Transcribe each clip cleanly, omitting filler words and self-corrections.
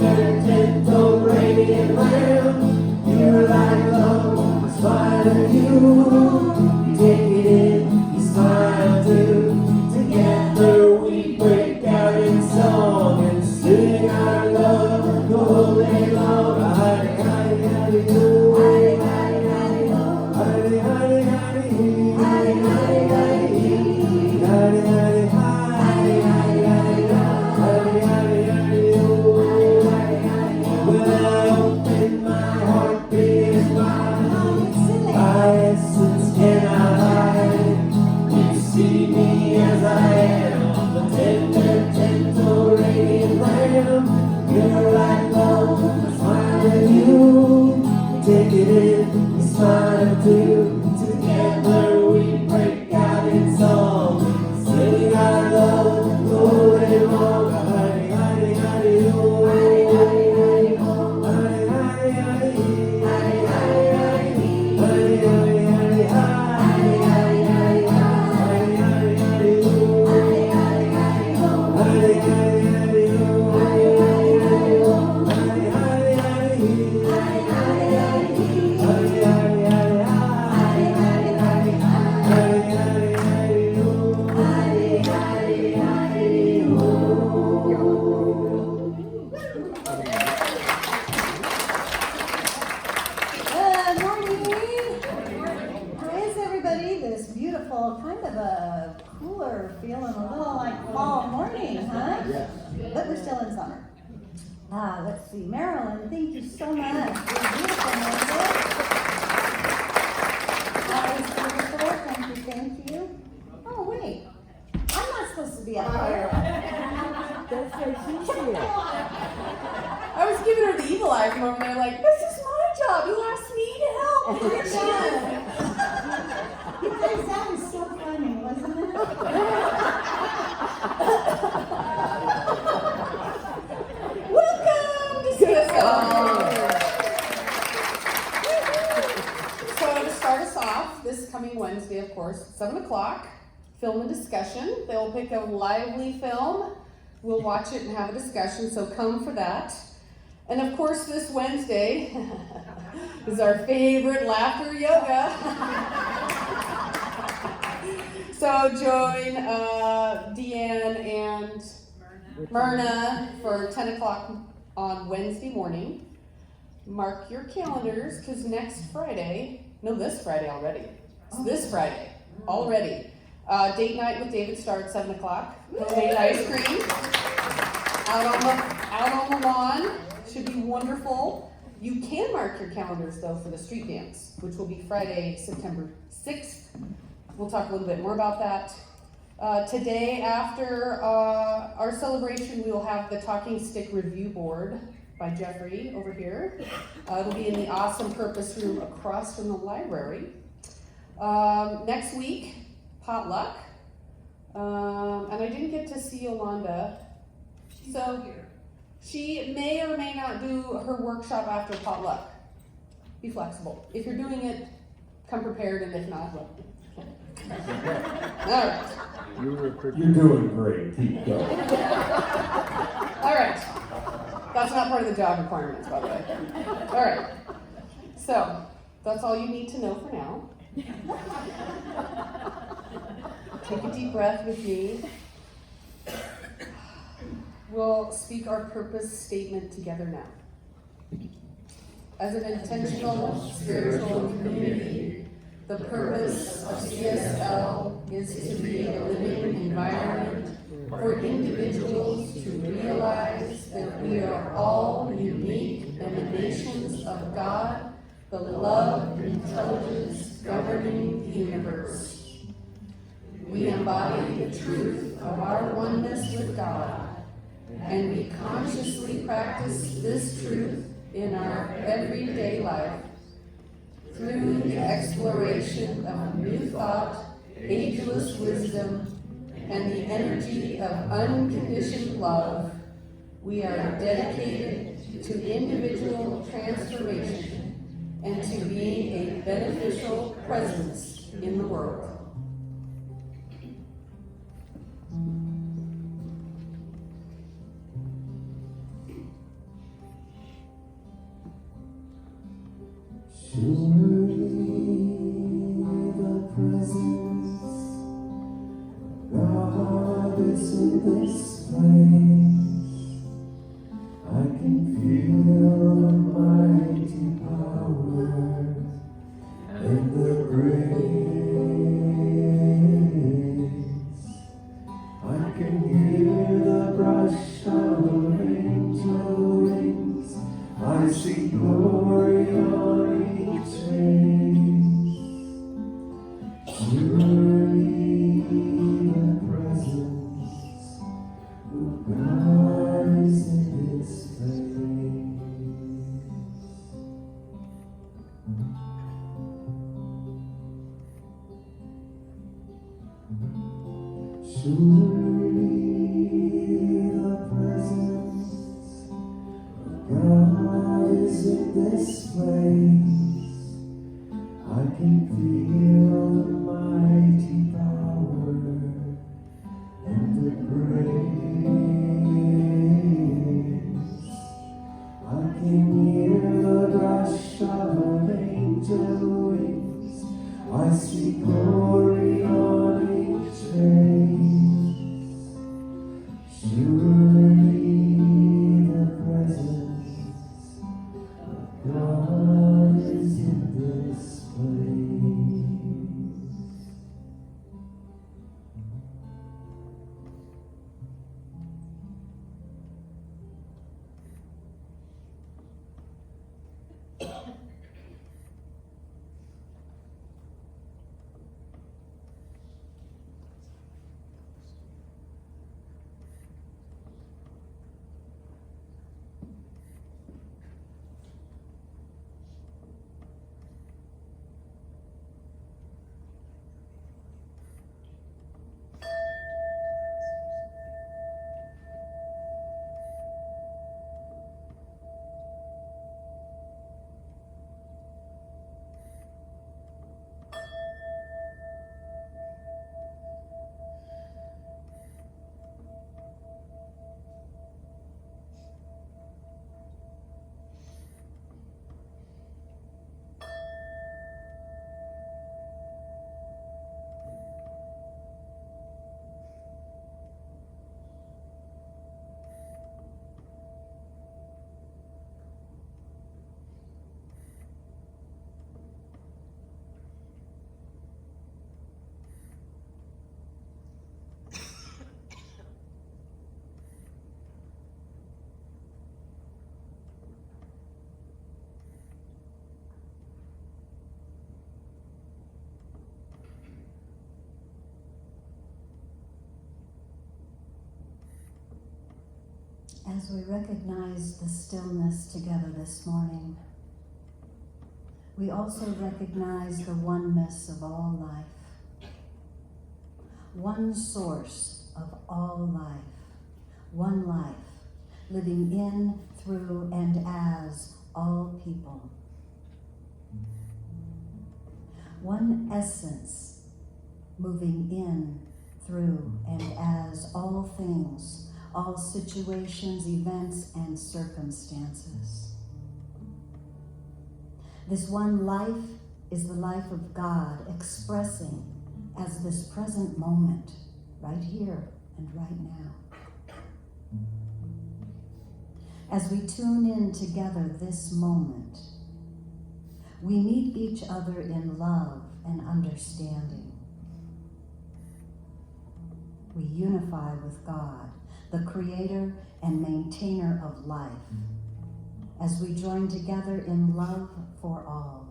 tender, gentle, radiant lamb. You're like love, I smile at you. You take it in, you smile too. Together we break out in song and sing our love the whole day long. Hidey, hidey, hidey, ho. Hidey, hidey, hidey, ho. Hidey, hidey, hidey, he. Hidey, hidey, hidey, he. Hidey, hidey, hidey, hidey, hidey, ho. Hidey, hidey, hidey, ho. Hidey, hidey, hidey. When I open my heart, beats my essence cannot hide. You see me as I am, the tender, gentle, radiant lamb. You're like love, I smile at you. Take it in, you smile too. Together we break out in song, sing our love the whole day long. Hidey, hidey, hidey, ho. Hidey, hidey, hidey, ho. Hidey, hidey, hidey, he. Hidey, hidey, hidey, he. Hidey, hidey, hidey, hi. Hidey, hidey, hidey, hi. Hidey, hidey, hidey, ho. Hidey, hidey, hidey, ho. Hidey, hidey, hidey, ho. Hidey, hidey, hidey, ho. Hidey, hidey, hidey, he. Hidey, hidey, hidey, he. Hidey, hidey, hidey, hi. Hidey, hidey, hidey, hi. Hidey, hidey, hidey, ho. Hidey, hidey, hidey, Good morning. How is everybody? This beautiful, kind of a cooler feeling, a little like fall morning, huh? Yes. But we're still in summer. Let's see, Marilyn, thank you so much for your beautiful music. Always beautiful, thank you. Oh wait, I'm not supposed to be up here. That's why she's here. I was giving her the evil eye from over there, like, this is my job. You asked me to help. Here she is. You guys, that was so funny, wasn't it? Welcome to CSL. So to start us off, this coming Wednesday, of course, 7 o'clock, film and discussion. They'll pick a lively film. We'll watch it and have a discussion, so come for that. And of course, this Wednesday is our favorite laughter yoga. So join Deanne and Myrna for 10 o'clock on Wednesday morning. Mark your calendars, because this Friday already. Date night with David starts 7 o'clock. Homemade ice cream. Out on the lawn. Should be wonderful. You can mark your calendars though for the street dance, which will be Friday, September 6th. We'll talk a little bit more about that. Today, after our celebration, we will have the Talking Stick Review Board by Jeffrey over here. It'll be in the Awesome Purpose Room across from the library. Next week, potluck. And I didn't get to see Yolanda. So she may or may not do her workshop after potluck. Be flexible. If you're doing it, come prepared, and if not, well. All right. You're doing great. Keep going. All right. That's not part of the job requirements, by the way. All right. So that's all you need to know for now. Take a deep breath with me. We'll speak our purpose statement together now. As an intentional spiritual community, the purpose of CSL is to be a living environment for individuals to realize that we are all unique emanations of God, the love and intelligence governing the universe. We embody the truth of our oneness with God, and we consciously practice this truth in our everyday life through the exploration of new thought, ageless wisdom, and the energy of unconditioned love. We are dedicated to individual transformation and to being a beneficial presence in the world. Surely the presence of God is in this place. I can feel the mighty power and the grace. I can hear the brush of angel wings. I see glory on each face. Surely the presence of God is in this place. Surely the presence of God is in this place. I can feel the mighty power and the grace. I can hear the rush of angel wings. I see glory on each face. Surely the presence of God is in this place. As we recognize the stillness together this morning, we also recognize the oneness of all life. One source of all life, one life, living in, through, and as all people. One essence, moving in, through, and as all things, all situations, events, and circumstances. This one life is the life of God expressing as this present moment, right here and right now. As we tune in together this moment, we meet each other in love and understanding. We unify with God, the creator and maintainer of life, as we join together in love for all.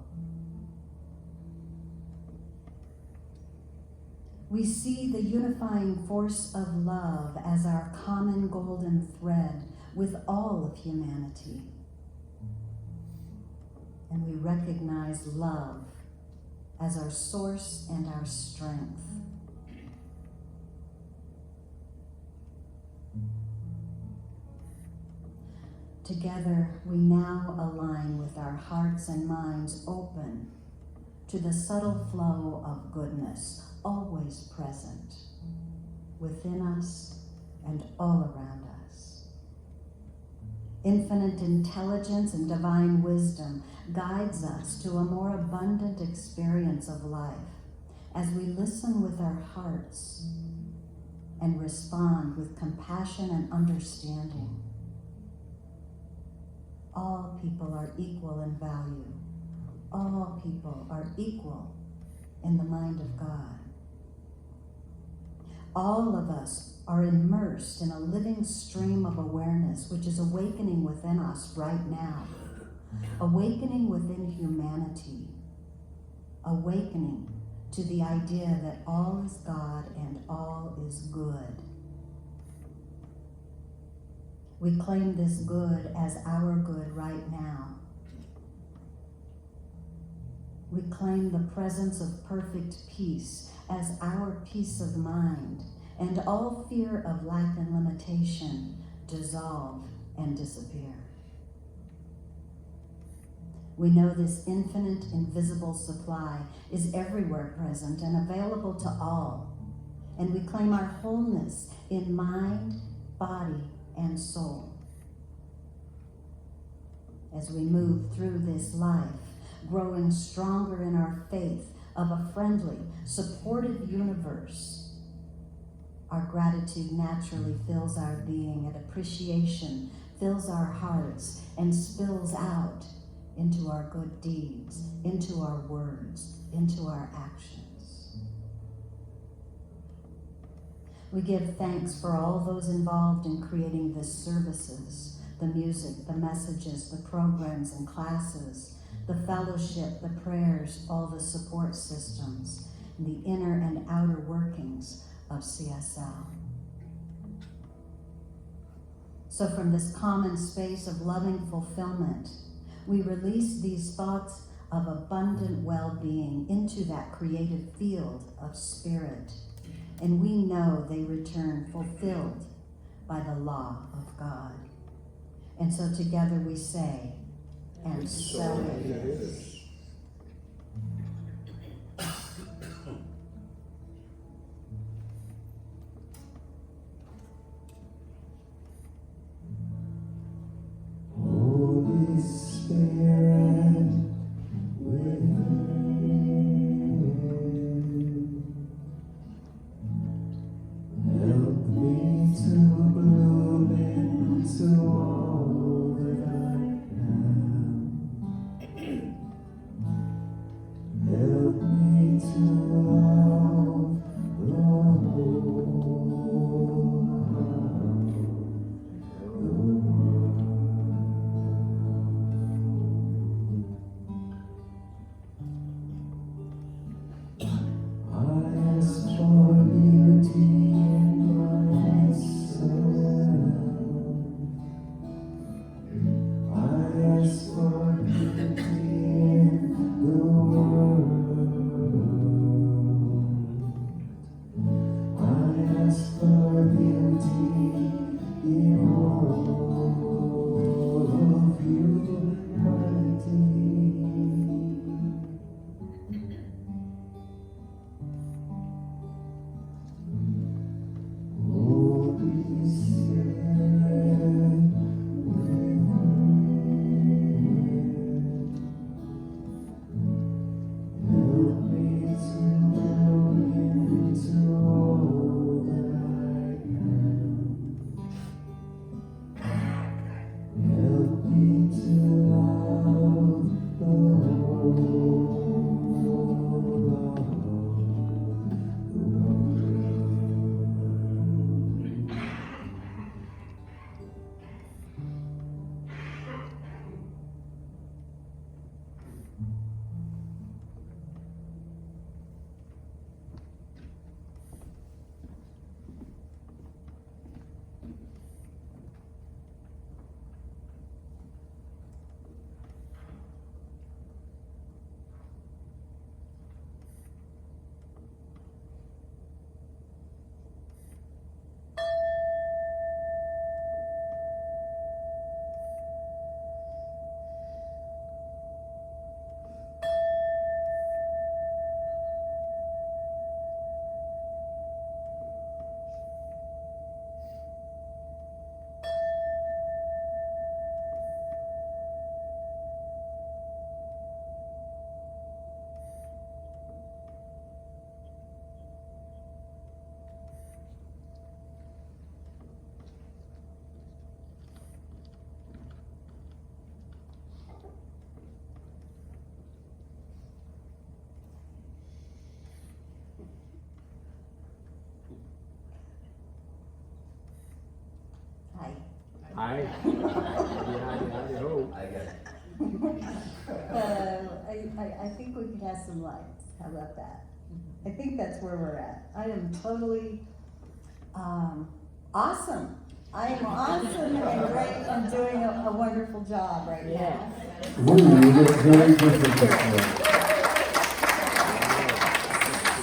We see the unifying force of love as our common golden thread with all of humanity. And we recognize love as our source and our strength. Together, we now align with our hearts and minds open to the subtle flow of goodness, always present within us and all around us. Infinite intelligence and divine wisdom guides us to a more abundant experience of life as we listen with our hearts and respond with compassion and understanding. All people are equal in value. All people are equal in the mind of God. All of us are immersed in a living stream of awareness which is awakening within us right now. Awakening within humanity. Awakening to the idea that all is God and all is good. We claim this good as our good right now. We claim the presence of perfect peace as our peace of mind, and all fear of lack and limitation dissolve and disappear. We know this infinite, invisible supply is everywhere present and available to all, and we claim our wholeness in mind, body, and soul. As we move through this life, growing stronger in our faith of a friendly, supportive universe, our gratitude naturally fills our being, and appreciation fills our hearts and spills out into our good deeds, into our words, into our actions. We give thanks for all those involved in creating the services, the music, the messages, the programs and classes, the fellowship, the prayers, all the support systems, and the inner and outer workings of CSL. So from this common space of loving fulfillment, we release these thoughts of abundant well-being into that creative field of spirit, and we know they return fulfilled by the law of God. And so together we say, and so it is. Holy Spirit, within, help me to bloom into all that I am. I hope. I got it. I think we could have some lights. How about that? I think that's where we're at. I am totally awesome. I am awesome and great and doing a wonderful job right now. Ooh, you look very different this morning.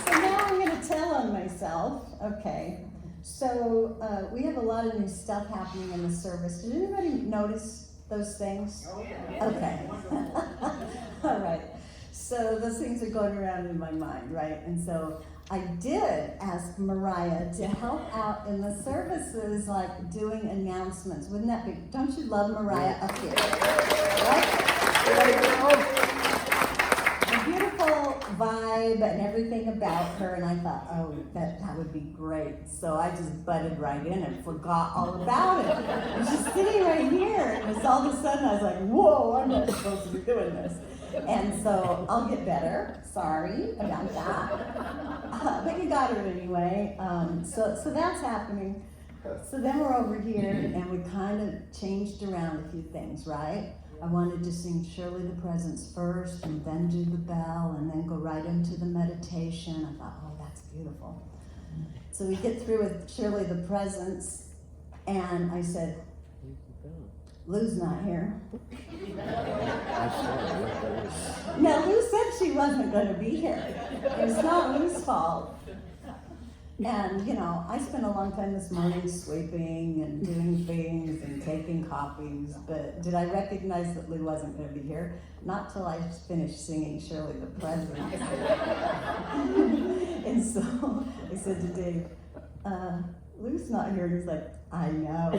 So now I'm going to tell on myself. Okay. So we have a lot of new stuff happening in the service. Did anybody notice those things? Oh, yeah. Okay. All right. So those things are going around in my mind, right? And so I did ask Mariah to help out in the services, like doing announcements. Wouldn't that be, don't you love Mariah up here? Right? A beautiful vibe and everything about her, and I thought, oh, that would be great. So I just butted right in and forgot all about it. I was just sitting right here, and just all of a sudden I was like, whoa, I'm not supposed to be doing this. And so I'll get better. Sorry about that. But you got it anyway. So that's happening. So then we're over here, and we kind of changed around a few things, right? I wanted to sing Surely the Presence first, and then do the bell, and then go right into the meditation. I thought, oh, that's beautiful. So we get through with Surely the Presence, and I said, Lou's not here. Now, Lou said she wasn't going to be here. It was not Lou's fault. And, you know, I spent a long time this morning sweeping and doing things and taking copies, but did I recognize that Lou wasn't going to be here? Not till I finished singing Surely the Presence. And so I said to Dave, Lou's not here. And he's like, I know.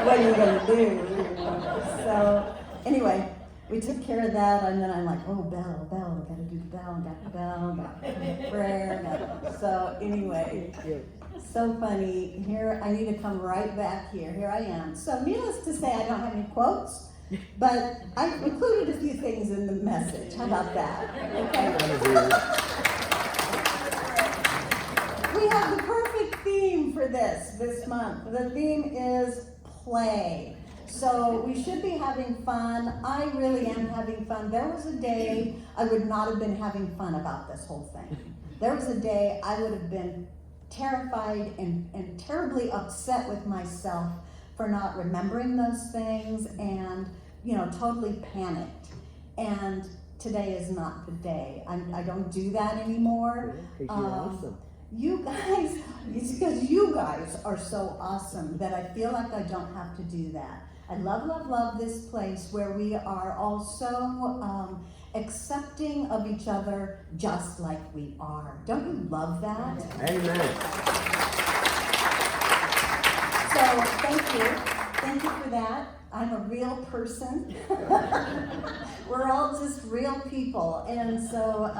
What are you going to do? So anyway, we took care of that, and then I'm like, oh, bell, we got to do the bell, got the bell, got the prayer. So anyway, so funny. Here, I need to come right back here. Here I am. So needless to say, I don't have any quotes, but I included a few things in the message. How about that? Okay. We have the perfect theme for this month. The theme is play. So we should be having fun. I really am having fun. There was a day I would not have been having fun about this whole thing. There was a day I would have been terrified and terribly upset with myself for not remembering those things and, you know, totally panicked. And today is not the day. I don't do that anymore. You're awesome. You guys, it's because you guys are so awesome that I feel like I don't have to do that. I love this place where we are all so accepting of each other just like we are. Don't you love that? Amen. So thank you. Thank you for that. I'm a real person. We're all just real people. And so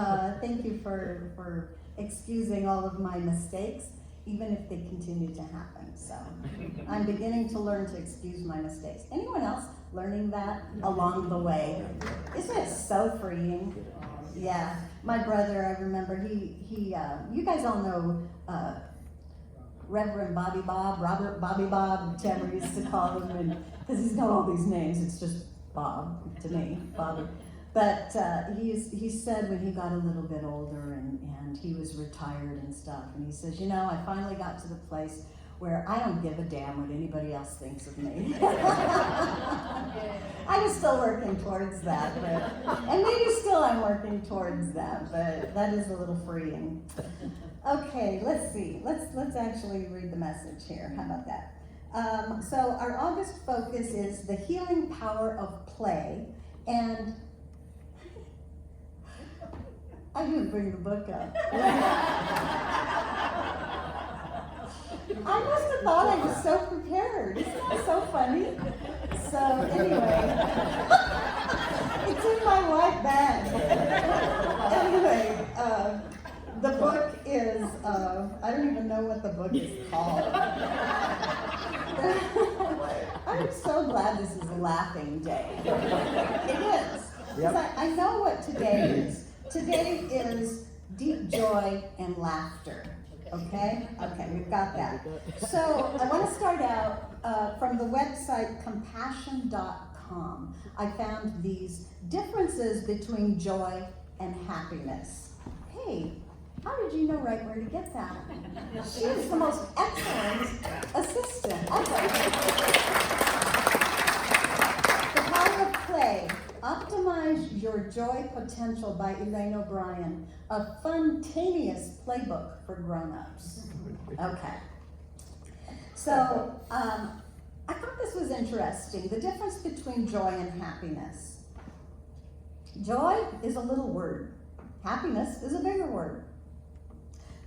thank you for excusing all of my mistakes, even if they continue to happen. So I'm beginning to learn to excuse my mistakes. Anyone else learning that along the way? Isn't it so freeing? Yeah. My brother, I remember, he you guys all know Reverend Bobby Bob, Robert Bobby Bob, whichever we used to call him, because he's got all these names. It's just Bob to me, Bobby. But he said when he got a little bit older and he was retired and stuff, and he says, you know, I finally got to the place where I don't give a damn what anybody else thinks of me. I was still working towards that, and maybe still I'm working towards that, but that is a little freeing. Okay, let's see. Let's actually read the message here. How about that? So our August focus is the healing power of play, and I didn't bring the book up. I must have thought I was so prepared. Isn't that so funny? So anyway, it's in my white bag. Anyway, the book is, I don't even know what the book is called. I'm so glad this is a laughing day. It is. Because I know what today is. Today is deep joy and laughter. Okay? Okay, we've got that. So I want to start out from the website compassion.com, I found these differences between joy and happiness. Hey, how did you know right where to get that? She is the most excellent assistant. The Power of Play, Optimize Your Joy Potential by Elaine O'Brien, a funtaneous playbook for grown-ups. Okay. So, I thought this was interesting, the difference between joy and happiness. Joy is a little word. Happiness is a bigger word.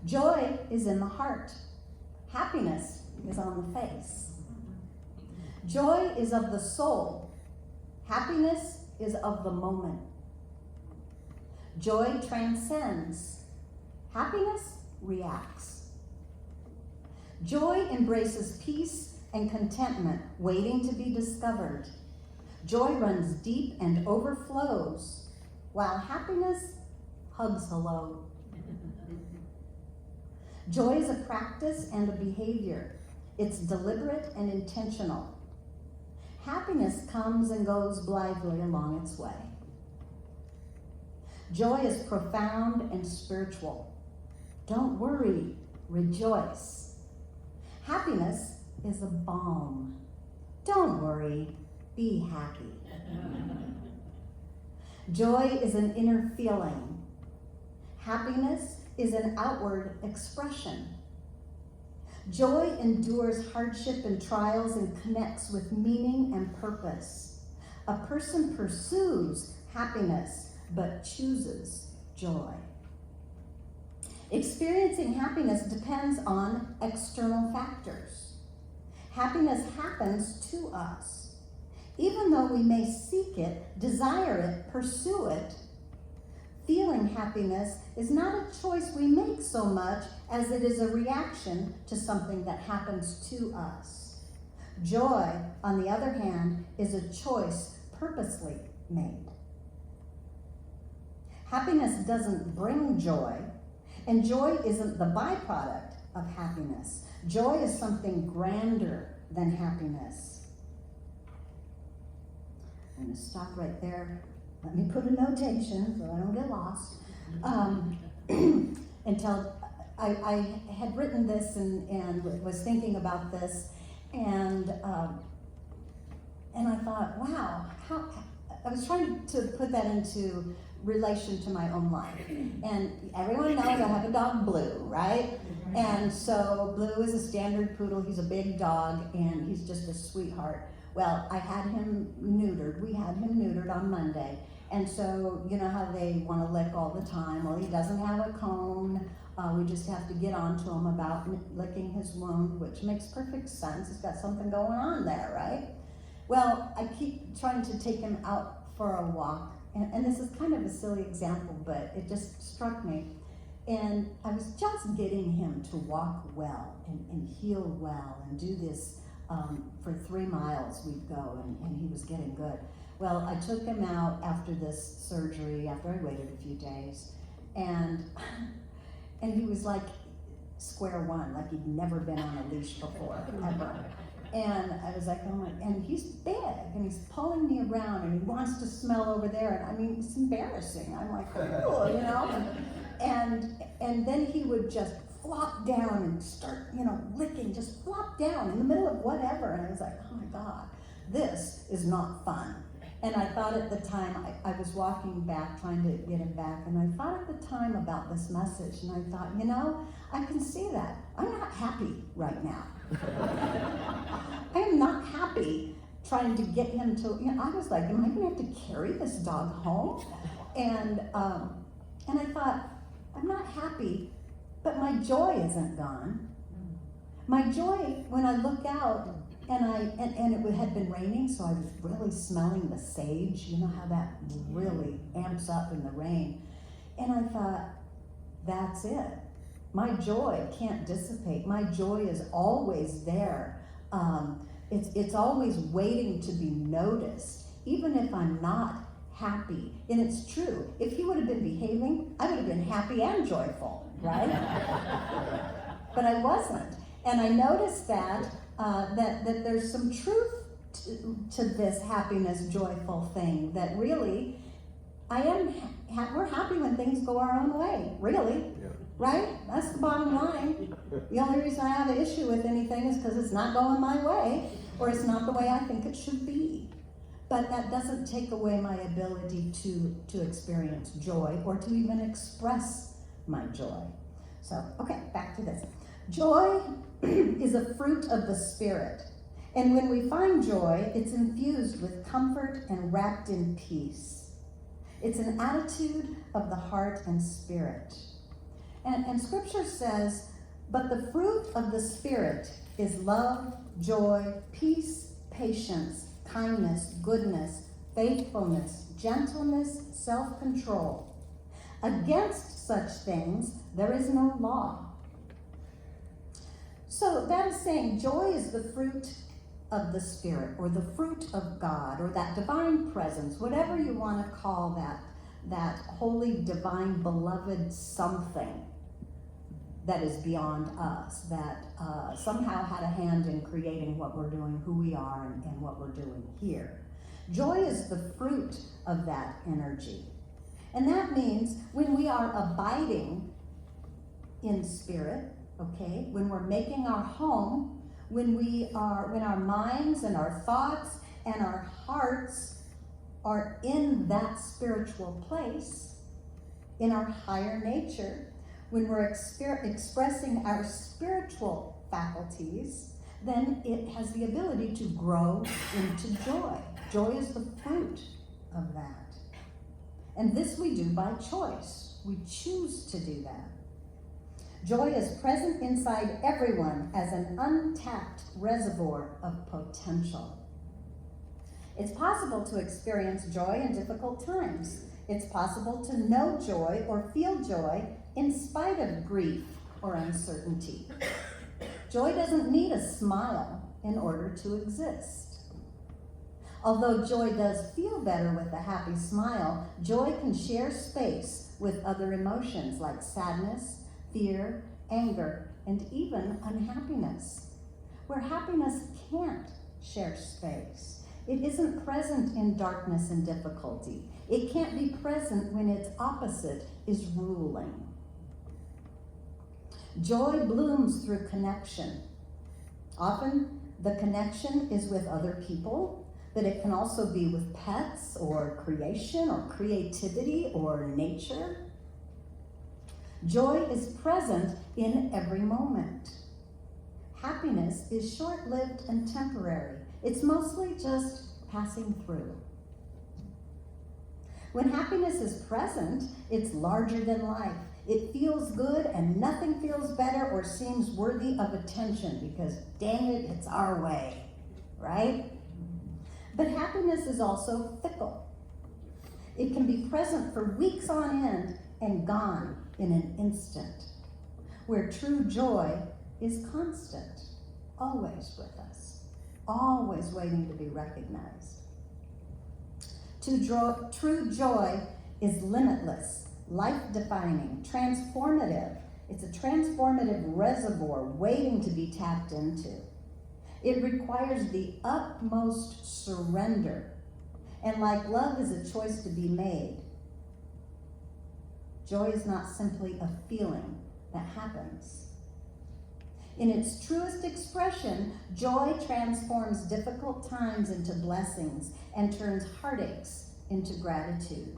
Joy is in the heart. Happiness is on the face. Joy is of the soul. Happiness is of the moment. Joy transcends. Happiness reacts. Joy embraces peace and contentment waiting to be discovered. Joy runs deep and overflows, while happiness hugs hello. Joy is a practice and a behavior. It's deliberate and intentional. Happiness comes and goes blithely along its way. Joy is profound and spiritual. Don't worry, rejoice. Happiness is a balm. Don't worry, be happy. Joy is an inner feeling. Happiness is an outward expression. Joy endures hardship and trials and connects with meaning and purpose. A person pursues happiness but chooses joy. Experiencing happiness depends on external factors. Happiness happens to us. Even though we may seek it, desire it, pursue it, feeling happiness is not a choice we make so much as it is a reaction to something that happens to us. Joy, on the other hand, is a choice purposely made. Happiness doesn't bring joy, and joy isn't the byproduct of happiness. Joy is something grander than happiness. I'm going to stop right there. Let me put a notation so I don't get lost. Until I had written this and was thinking about this, and I thought, wow, I was trying to put that into relation to my own life. And everyone knows I have a dog, Blue, right? And so Blue is a standard poodle. He's a big dog, and he's just a sweetheart. Well, I had him neutered. We had him neutered on Monday. And so, you know how they want to lick all the time. Well, he doesn't have a cone. We just have to get on to him about licking his wound, which makes perfect sense. He's got something going on there, right? Well, I keep trying to take him out for a walk. And this is kind of a silly example, but it just struck me. And I was just getting him to walk well and heal well and do this for 3 miles we'd go, and he was getting good. Well, I took him out after this surgery, after I waited a few days, and he was like square one, like he'd never been on a leash before, ever. And I was like, oh my, and he's big, and he's pulling me around, and he wants to smell over there, and I mean, it's embarrassing. I'm like, oh, you know? And then he would just flop down and start, you know, licking, just flop down in the middle of whatever, and I was like, oh my God, this is not fun. And I thought at the time, I was walking back, trying to get him back, and I thought at the time about this message, and I thought, you know, I can see that. I'm not happy right now. I am not happy trying to get him to, you know, I was like, am I gonna have to carry this dog home? And I thought, I'm not happy, but my joy isn't gone. My joy, when I look out, and it had been raining, so I was really smelling the sage. You know how that really amps up in the rain. And I thought, that's it. My joy can't dissipate. My joy is always there. It's always waiting to be noticed, even if I'm not happy. And it's true. If he would have been behaving, I would have been happy and joyful, right? But I wasn't. And I noticed that that there's some truth to this happiness, joyful thing, that really, we're happy when things go our own way, really. Yeah. Right? That's the bottom line. The only reason I have an issue with anything is because it's not going my way, or it's not the way I think it should be. But that doesn't take away my ability to experience joy or to even express my joy. So, okay, back to this. Joy is a fruit of the Spirit. And when we find joy, it's infused with comfort and wrapped in peace. It's an attitude of the heart and spirit. And Scripture says, but the fruit of the Spirit is love, joy, peace, patience, kindness, goodness, faithfulness, gentleness, self-control. Against such things, there is no law. So that is saying joy is the fruit of the Spirit, or the fruit of God, or that divine presence, whatever you want to call that holy, divine, beloved something that is beyond us, that somehow had a hand in creating what we're doing, who we are, and what we're doing here. Joy is the fruit of that energy. And that means when we are abiding in spirit, okay, when we're making our home, when our minds and our thoughts and our hearts are in that spiritual place, in our higher nature, when we're expressing our spiritual faculties, then it has the ability to grow into joy. Joy is the fruit of that. And this we do by choice. We choose to do that. Joy is present inside everyone as an untapped reservoir of potential. It's possible to experience joy in difficult times. It's possible to know joy or feel joy in spite of grief or uncertainty. Joy doesn't need a smile in order to exist. Although joy does feel better with a happy smile, joy can share space with other emotions like sadness, fear, anger, and even unhappiness. Where happiness can't share space. It isn't present in darkness and difficulty. It can't be present when its opposite is ruling. Joy blooms through connection. Often the connection is with other people, but it can also be with pets or creation or creativity or nature. Joy is present in every moment. Happiness is short-lived and temporary. It's mostly just passing through. When happiness is present, it's larger than life. It feels good and nothing feels better or seems worthy of attention because, dang it, it's our way, right? But happiness is also fickle. It can be present for weeks on end and gone in an instant, where true joy is constant, always with us, always waiting to be recognized. True joy is limitless, life-defining, transformative. It's a transformative reservoir waiting to be tapped into. It requires the utmost surrender, and like love is a choice to be made. Joy is not simply a feeling that happens. In its truest expression, joy transforms difficult times into blessings and turns heartaches into gratitude.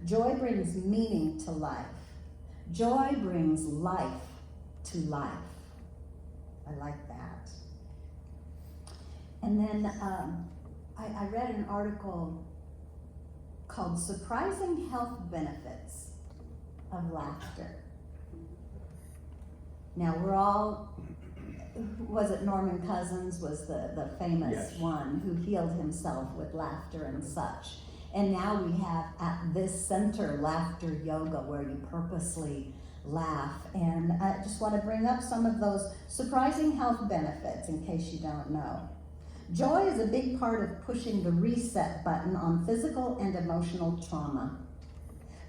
Joy brings meaning to life. Joy brings life to life. I like that. And then I read an article called Surprising Health Benefits of Laughter. Now we're all, was it Norman Cousins was the famous Yes. one who healed himself with laughter and such. And now we have at this center laughter yoga where you purposely laugh. And I just want to bring up some of those surprising health benefits in case you don't know. Joy is a big part of pushing the reset button on physical and emotional trauma.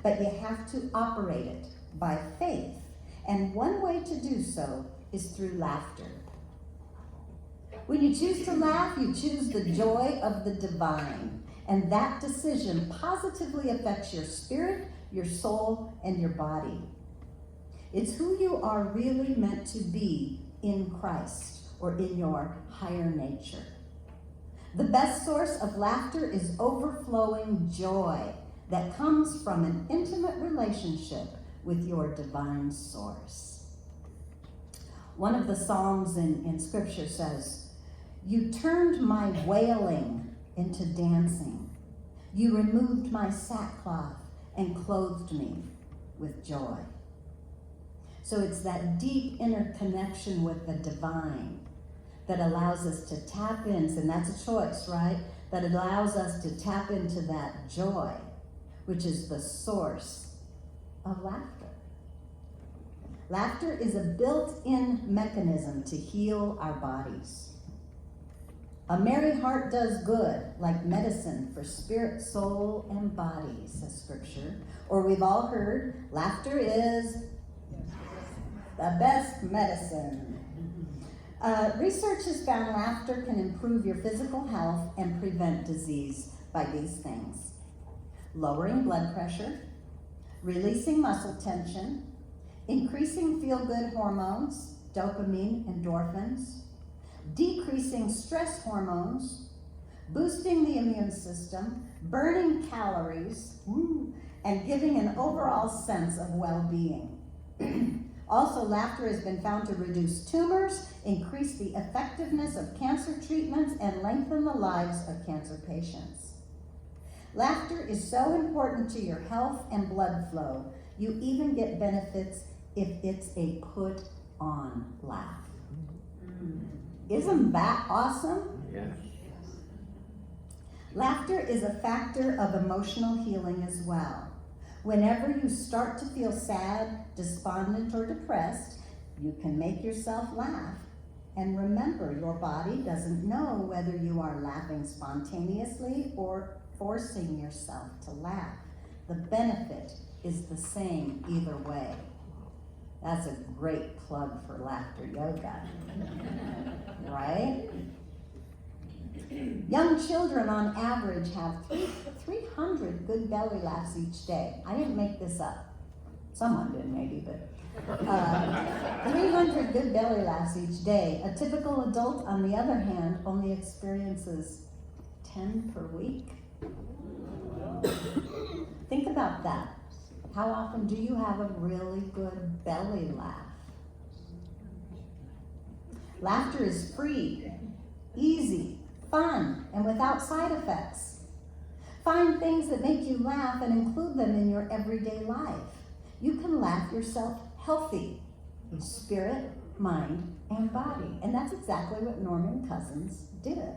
But you have to operate it by faith. And one way to do so is through laughter. When you choose to laugh, you choose the joy of the divine. And that decision positively affects your spirit, your soul, and your body. It's who you are really meant to be in Christ or in your higher nature. The best source of laughter is overflowing joy that comes from an intimate relationship with your divine source. One of the Psalms in Scripture says, "You turned my wailing into dancing. You removed my sackcloth and clothed me with joy." So it's that deep inner connection with the divine that allows us to tap into, and that's a choice, right? That allows us to tap into that joy, which is the source of laughter. Laughter is a built-in mechanism to heal our bodies. A merry heart does good, like medicine for spirit, soul, and body, says Scripture. Or we've all heard, laughter is the best medicine. Research has found laughter can improve your physical health and prevent disease by these things: lowering blood pressure, releasing muscle tension, increasing feel-good hormones, dopamine, endorphins, decreasing stress hormones, boosting the immune system, burning calories, and giving an overall sense of well-being. Also, laughter has been found to reduce tumors, increase the effectiveness of cancer treatments, and lengthen the lives of cancer patients. Laughter is so important to your health and blood flow, you even get benefits if it's a put-on laugh. Isn't that awesome? Yes. Laughter is a factor of emotional healing as well. Whenever you start to feel sad, despondent, or depressed, you can make yourself laugh. And remember, your body doesn't know whether you are laughing spontaneously or forcing yourself to laugh. The benefit is the same either way. That's a great plug for laughter yoga, right? Young children on average have 300 good belly laughs each day. I didn't make this up. Someone did maybe, but 300 good belly laughs each day. A typical adult, on the other hand, only experiences 10 per week. Think about that. How often do you have a really good belly laugh? Laughter is free, easy, fun, and without side effects. Find things that make you laugh and include them in your everyday life. You can laugh yourself healthy, spirit, mind, and body. And that's exactly what Norman Cousins did.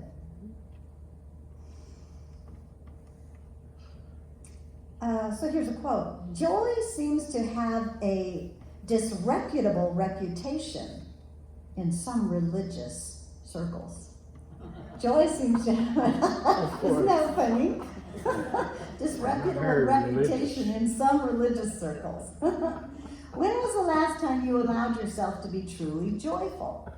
So here's a quote. "Joy seems to have a disreputable reputation in some religious circles." Joy seems to have, isn't that funny? Disreputable reputation in some religious circles. When was the last time you allowed yourself to be truly joyful?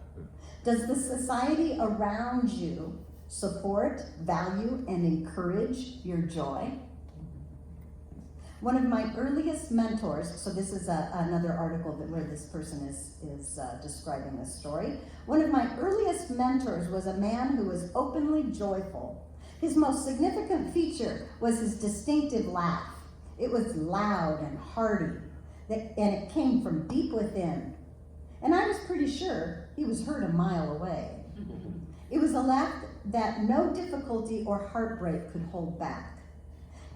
Does the society around you support, value, and encourage your joy? One of my earliest mentors, so this is another article where this person is describing this story. One of my earliest mentors was a man who was openly joyful. His most significant feature was his distinctive laugh. It was loud and hearty, and it came from deep within. And I was pretty sure he was heard a mile away. It was a laugh that no difficulty or heartbreak could hold back.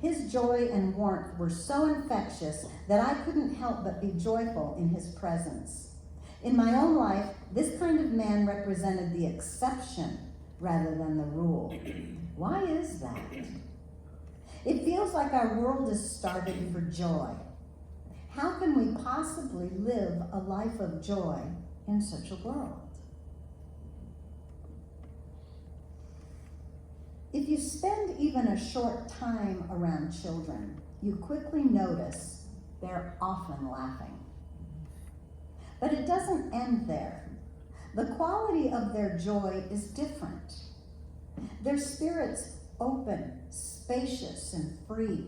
His joy and warmth were so infectious that I couldn't help but be joyful in his presence. In my own life, this kind of man represented the exception rather than the rule. Why is that? It feels like our world is starving for joy. How can we possibly live a life of joy in such a world? If you spend even a short time around children, you quickly notice they're often laughing. But it doesn't end there. The quality of their joy is different. Their spirits open, spacious, and free,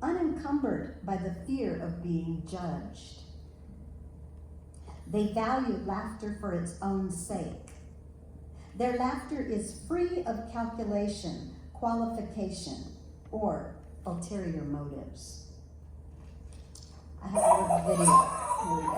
unencumbered by the fear of being judged. They value laughter for its own sake. Their laughter is free of calculation, qualification, or ulterior motives. I have a little video. Here we go.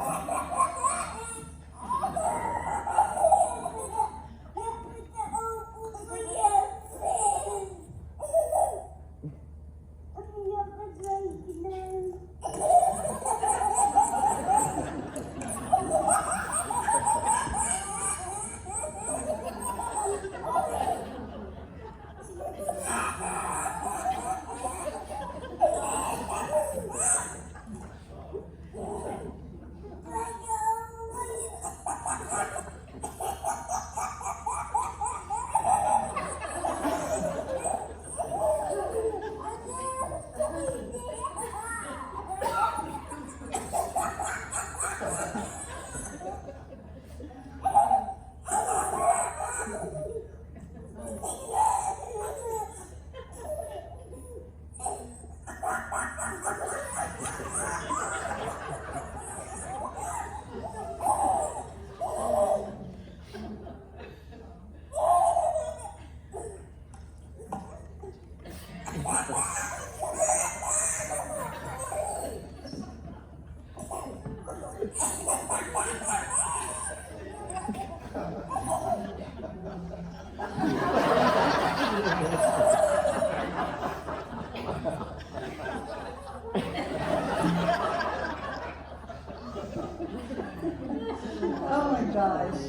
Oh my gosh,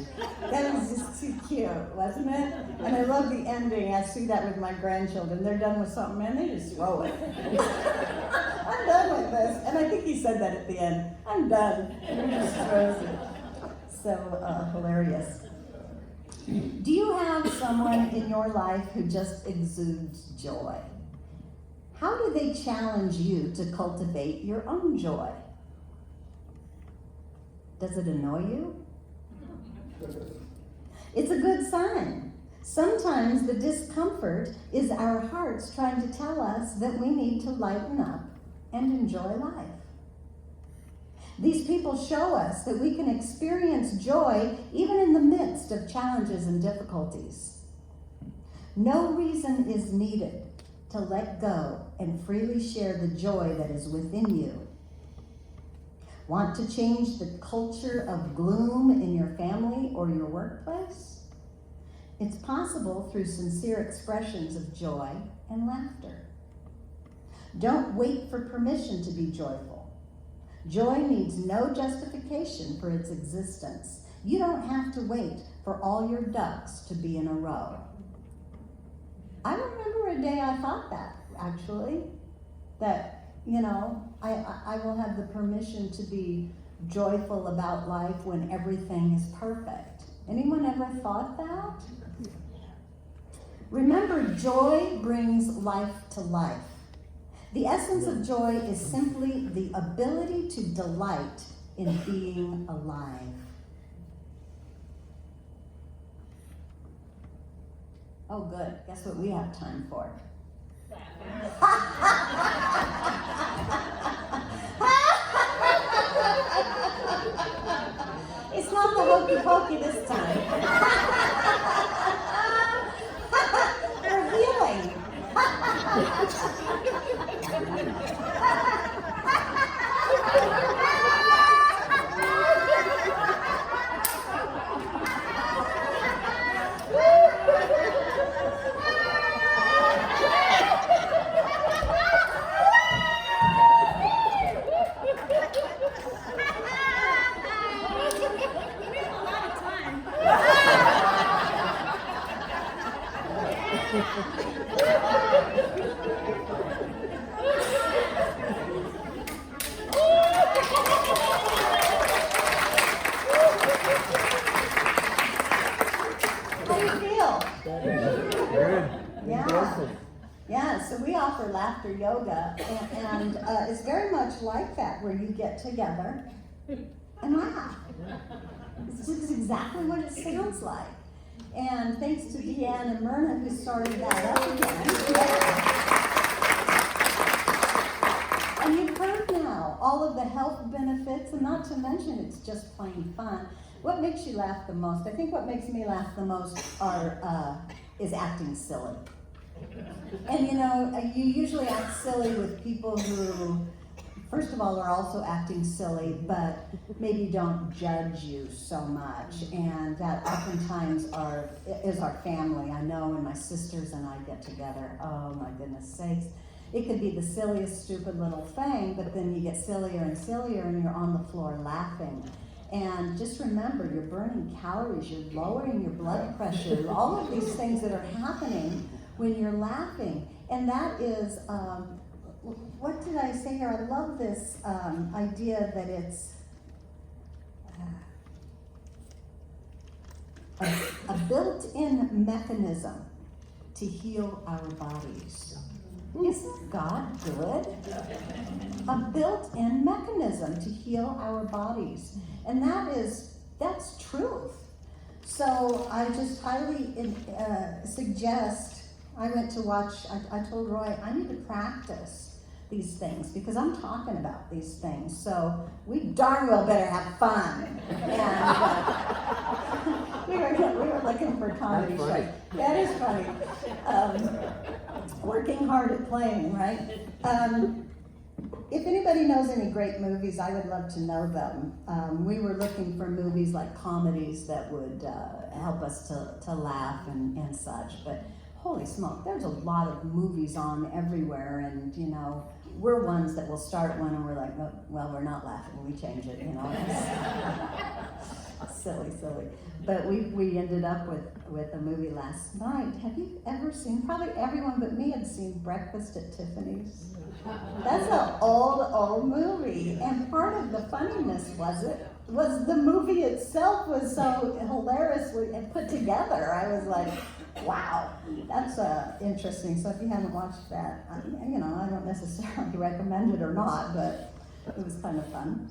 that was just too cute, wasn't it? And I love the ending. I see that with my grandchildren. They're done with something and they just throw it. I'm done with this. And I think he said that at the end. I'm done. And he just throws it. So hilarious. Do you have someone in your life who just exudes joy? How do they challenge you to cultivate your own joy? Does it annoy you? It's a good sign. Sometimes the discomfort is our hearts trying to tell us that we need to lighten up and enjoy life. These people show us that we can experience joy even in the midst of challenges and difficulties. No reason is needed to let go and freely share the joy that is within you. Want to change the culture of gloom in your family or your workplace? It's possible through sincere expressions of joy and laughter. Don't wait for permission to be joyful. Joy needs no justification for its existence. You don't have to wait for all your ducks to be in a row. I remember a day I thought that, actually, that I will have the permission to be joyful about life when everything is perfect. Anyone ever thought that? Remember, joy brings life to life. The essence of joy is simply the ability to delight in being alive. Oh, good. Guess what we have time for? It's not the hokey pokey this time. We're healing. How do you feel? Good. Yeah. Yeah, so we offer laughter yoga, and it's very much like that, where you get together and laugh. It's just exactly what it sounds like. And thanks to Deanne and Myrna who started that up again. Yeah. And you've heard now all of the health benefits, and not to mention it's just plain fun. What makes you laugh the most? I think what makes me laugh the most is acting silly. And you know, you usually act silly with people who, first of all, are also acting silly, but maybe don't judge you so much. And that oftentimes is our family. I know when my sisters and I get together, oh my goodness sakes. It could be the silliest, stupid little thing, but then you get sillier and sillier and you're on the floor laughing. And just remember, you're burning calories, you're lowering your blood pressure, all of these things that are happening when you're laughing. And that is, what did I say here? I love this idea that it's a built-in mechanism to heal our bodies. Isn't God good? A built-in mechanism to heal our bodies. And that's truth. So I just highly suggest, I went to watch, I told Roy, I need to practice these things because I'm talking about these things. So we darn well better have fun. And we were looking for comedy shows. That is funny. Working hard at playing, right? If anybody knows any great movies, I would love to know them. We were looking for movies like comedies that would help us to laugh and such, but holy smoke, there's a lot of movies on everywhere, and you know, we're ones that will start one and we're like, oh, well, we're not laughing, we change it, you know. Silly. But we ended up with a movie last night. Have you ever seen, probably everyone but me had seen Breakfast at Tiffany's. That's an old movie. And part of the funniness was the movie itself was so hilariously put together. I was like, wow, that's interesting. So if you haven't watched that, you know, I don't necessarily recommend it or not, but it was kind of fun.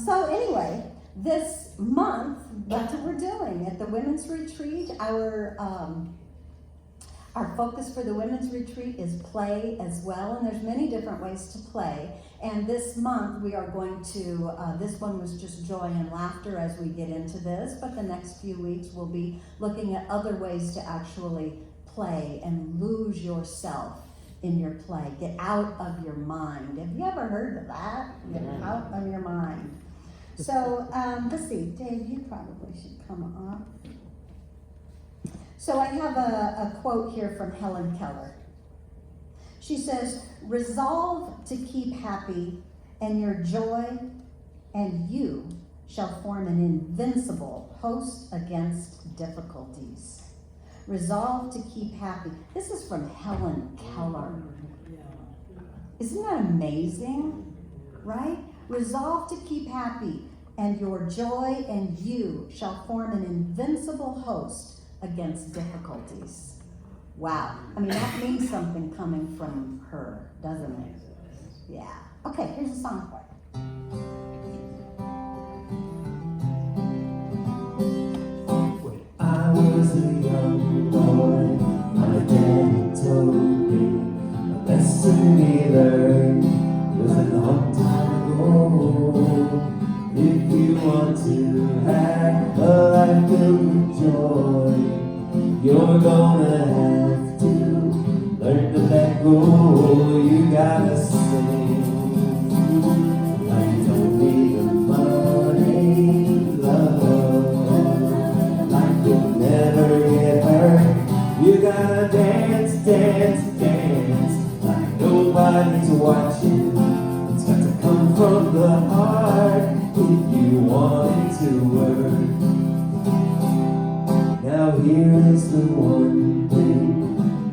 So anyway, this month, that's what we're doing at the Women's Retreat. Our focus for the Women's Retreat is play as well, and there's many different ways to play. And this month we are going to, this one was just joy and laughter as we get into this, but the next few weeks we'll be looking at other ways to actually play and lose yourself in your play. Get out of your mind. Have you ever heard of that? Get out of your mind. So, let's see, Dave, you probably should come up. So I have a quote here from Helen Keller. She says, resolve to keep happy, and your joy and you shall form an invincible host against difficulties. Resolve to keep happy. This is from Helen Keller. Isn't that amazing? Right? Resolve to keep happy, and your joy and you shall form an invincible host against difficulties. Wow. I mean, that means something coming from her, doesn't it? Yeah. Okay, here's a song for you. When I was a young boy, my daddy told me a lesson he learned was a long time ago. If you want to have a life filled with joy, you're gonna have to learn to let go. You gotta sing like you don't need the money, love, like you'll never get hurt. You gotta dance, dance, dance like nobody's watching. It's got to come from the heart if you want it to work. Now here is the one thing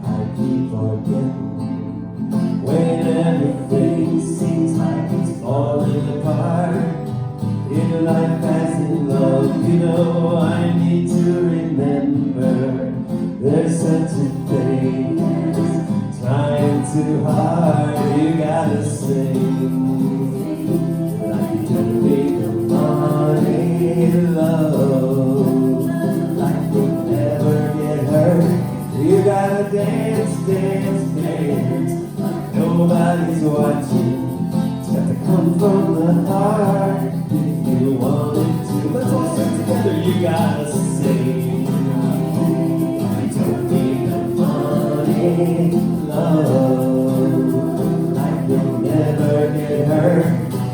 I keep forgetting. When everything seems like it's falling apart, in life as in love, you know I need to remember there's such a thing as trying too hard. You gotta sing like you don't need the money. dance, dance, dance. Nobody's watching. It's got to come from the heart. If you want it to, let's all sing together. You gotta sing. I don't need the money, love. Like you'll never get hurt.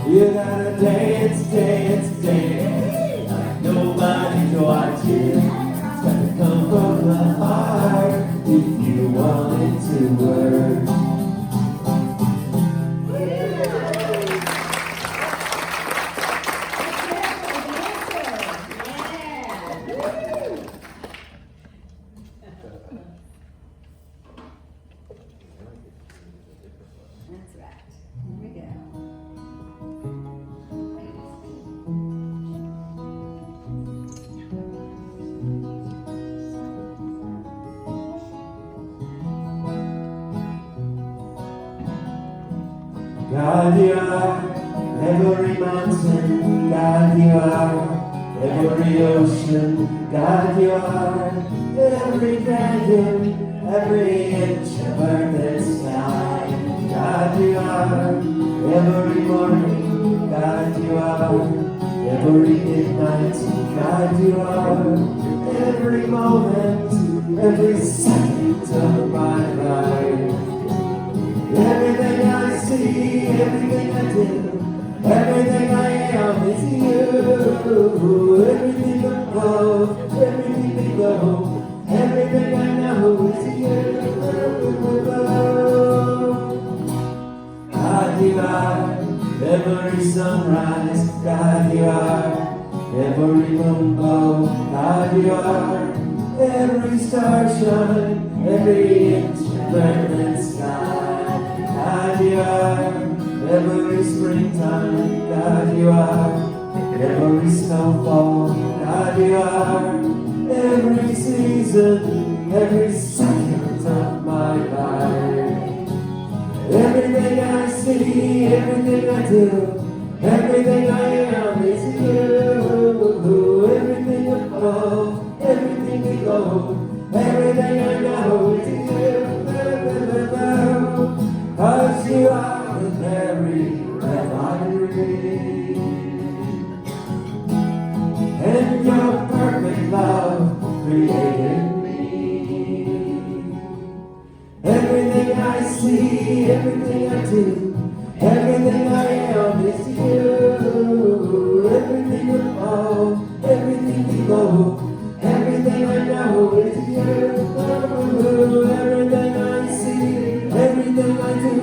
You gotta dance, dance, dance. Like nobody's watching. It's got to come from the heart. If you want it to work. That's right. Here we go. God, you are every mountain. God, you are every ocean. God, you are every dragon, every inch of earth and sky. God, you are every morning. God, you are every midnight. God, you are every moment, every second of my life. Everything I see, everything I do, everything I am is you. Everything above, everything below, everything I know is you. God, you are every sunrise. God, you are every moonbow. God, you are every star shine, every inch of earth and sky. God, you are every springtime. God, you are every snowfall. God, you are every season, every second of my life. Everything I see, everything I do, everything I am is you. Everything above, everything below, everything I know is you. 'Cause you are the very breath I breathe, and your perfect love created me. Everything I see, everything I do, everything I am is you. Everything above, everything below, everything I know is you. Everything I see, everything I do,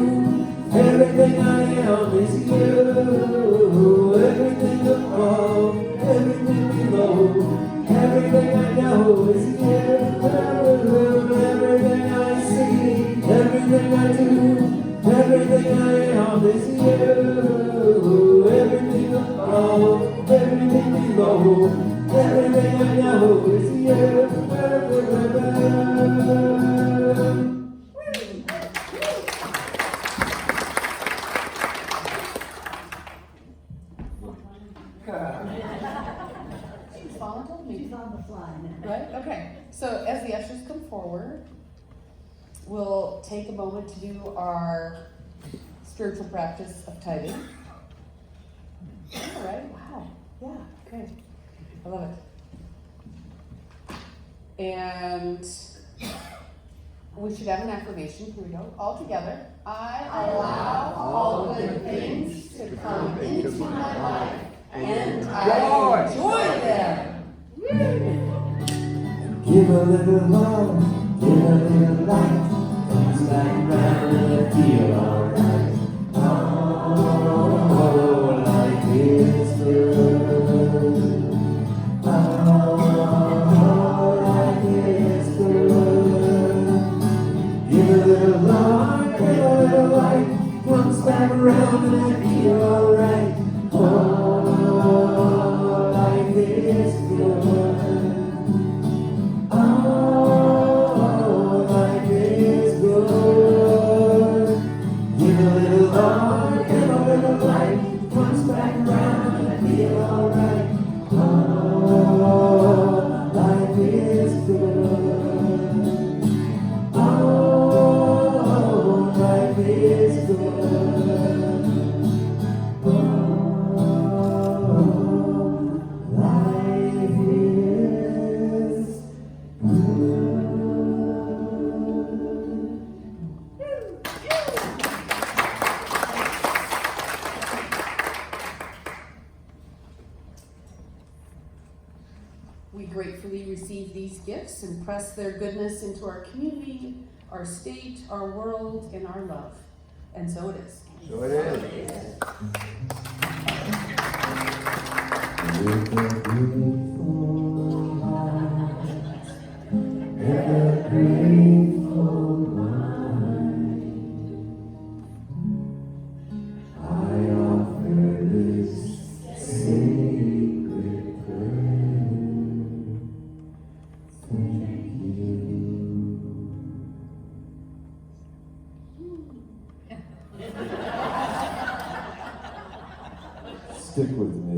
everything I am is you. Everything above, everything below, everything I know is you. Everything I see, everything I do, everything I am is you. Everything above, everything below, everything I know is you. She's fallen to me. She's on the fly now. Right? Okay. So as the ushers come forward, we'll take a moment to do our spiritual practice of tithing. All right. Wow. Yeah. Okay. I love it. And we should have an affirmation. Here we go. All together. I allow all good things to come into my life, and I enjoy them. Give a little love, give a little light, comes back round and I feel alright. Oh, life is good. Oh, life is good. Give a little love, give a little light, comes back around and I feel alright. Oh, life is good. Oh, life is good. Give a little love, give a little light, comes back around and I feel alright. Oh, life is good. Oh, gratefully receive these gifts and press their goodness into our community, our state, our world, and our love. And so it is. So it is. With a beautiful heart and a grateful mind, I offer this sacred prayer. Thank you. Stick with me.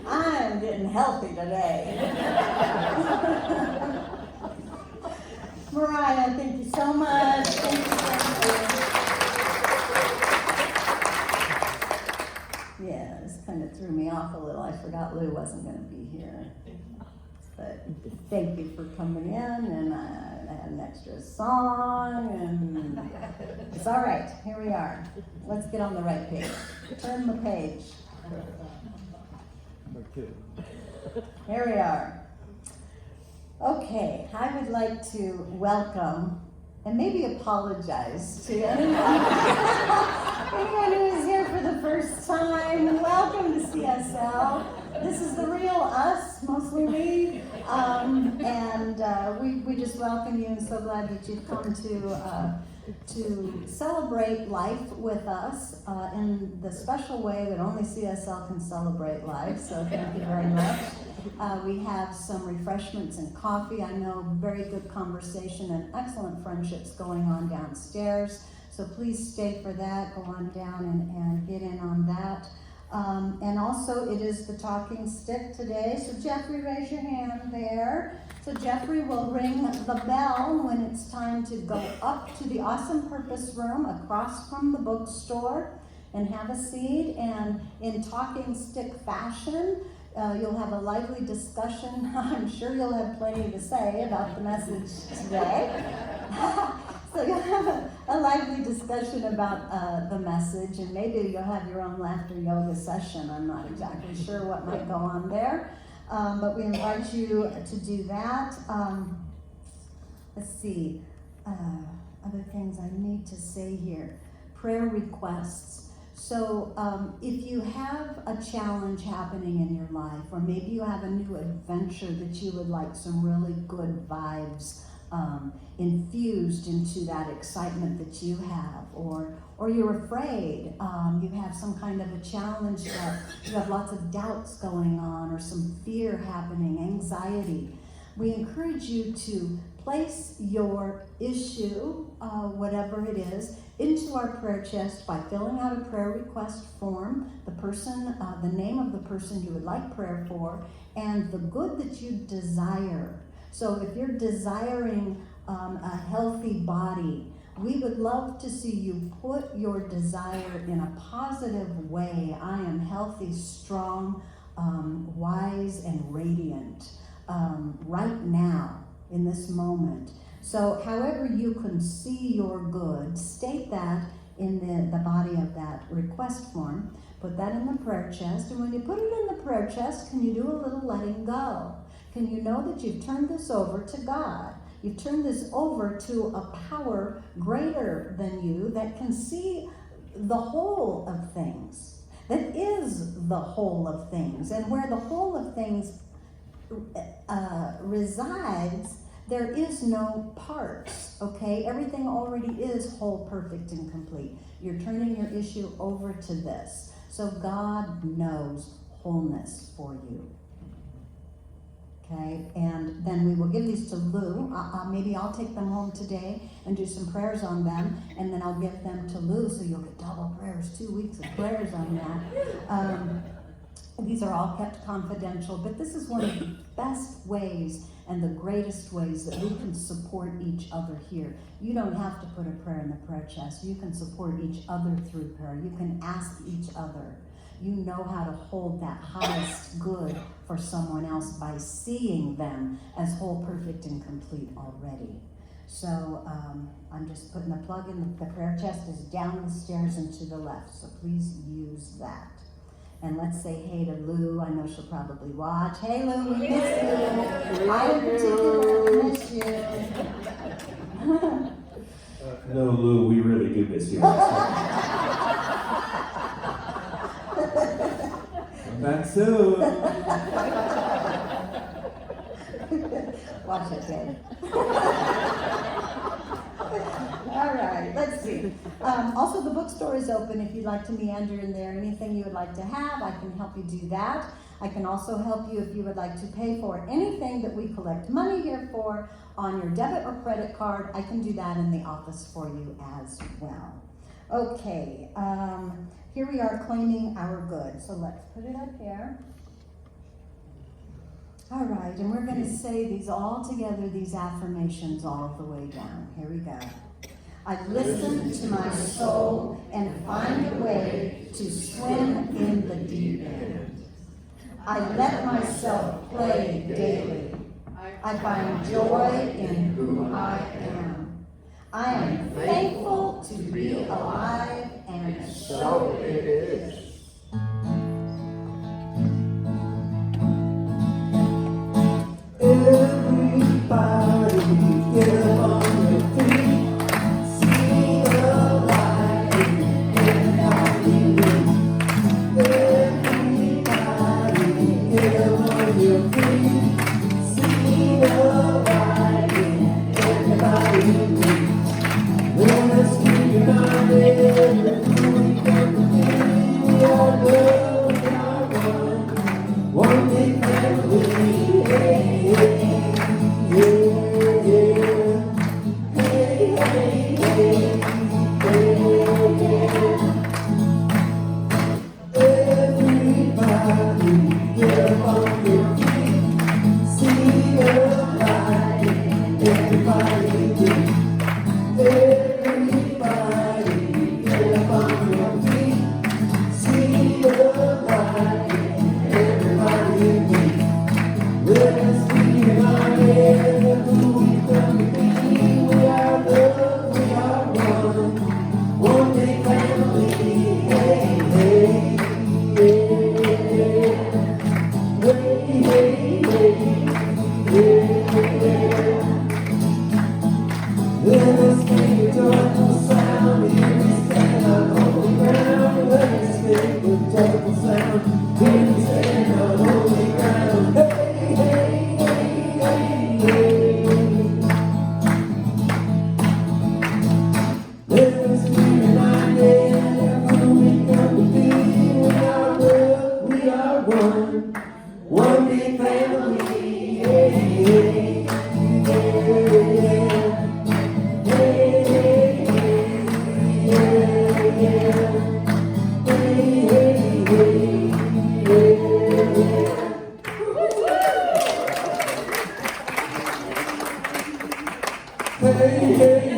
I'm getting healthy today. Mariah, thank you so much. Thank you. Yeah, this kind of threw me off a little. I forgot Lou wasn't going to be here. But thank you for coming in, and I had an extra song, and it's all right. Here we are. Let's get on the right page. Turn the page. Okay. Here we are. Okay, I would like to welcome and maybe apologize to anyone, anyone who is here for the first time. Welcome to CSL. This is the real us, mostly me, and we just welcome you and so glad that you've come to celebrate life with us in the special way that only CSL can celebrate life, so thank you very much. We have some refreshments and coffee. I know very good conversation and excellent friendships going on downstairs, so please stay for that. Go on down and get in on that. And also it is the talking stick today, so Jeffrey, raise your hand there. So Jeffrey will ring the bell when it's time to go up to the Awesome Purpose room across from the bookstore and have a seat. And in talking stick fashion, you'll have a lively discussion. I'm sure you'll have plenty to say about the message today. So you'll have a lively discussion about the message, and maybe you'll have your own laughter yoga session. I'm not exactly sure what might go on there. But we invite you to do that. Let's see, other things I need to say here. Prayer requests. So if you have a challenge happening in your life, or maybe you have a new adventure that you would like some really good vibes infused into that excitement that you have, or you're afraid, you have some kind of a challenge that you have lots of doubts going on, or some fear happening, anxiety, we encourage you to place your issue, whatever it is, into our prayer chest by filling out a prayer request form, the name of the person you would like prayer for, and the good that you desire. So if you're desiring a healthy body, we would love to see you put your desire in a positive way. I am healthy, strong, wise, and radiant right now in this moment. So however you can see your good, state that in the body of that request form. Put that in the prayer chest, and when you put it in the prayer chest, can you do a little letting go? Can you know that you've turned this over to God? You've turned this over to a power greater than you that can see the whole of things, that is the whole of things. And where the whole of things resides, there is no parts, okay? Everything already is whole, perfect, and complete. You're turning your issue over to this. So God knows wholeness for you. Okay, and then we will give these to Lou. Maybe I'll take them home today and do some prayers on them, and then I'll give them to Lou, so you'll get double prayers, 2 weeks of prayers on that. These are all kept confidential, but this is one of the best ways and the greatest ways that we can support each other here. You don't have to put a prayer in the prayer chest. You can support each other through prayer. You can ask each other. You know how to hold that highest good for someone else by seeing them as whole, perfect, and complete already. So I'm just putting the plug in. The prayer chest is down the stairs and to the left, so please use that. And let's say hey to Lou. I know she'll probably watch. Hey Lou, we miss you. I in particular miss you. No, Lou, we really do miss you. Come back soon. Watch it, babe. All right, let's see. Also, the bookstore is open if you'd like to meander in there. Anything you would like to have, I can help you do that. I can also help you if you would like to pay for anything that we collect money here for on your debit or credit card. I can do that in the office for you as well. Okay, here we are claiming our goods. So let's put it up here. All right, and we're going to say these all together, these affirmations all the way down. Here we go. I listen to my soul and find a way to swim in the deep end. I let myself play daily. I find joy in who I am. I am thankful to be alive, and so it is. Everybody get up on your feet, see the light in everybody. Everybody get up on your feet, see the light in everybody. Let's be united, we come together, we are love, we are one big family. Hey, hey. One big family. Hey, hey.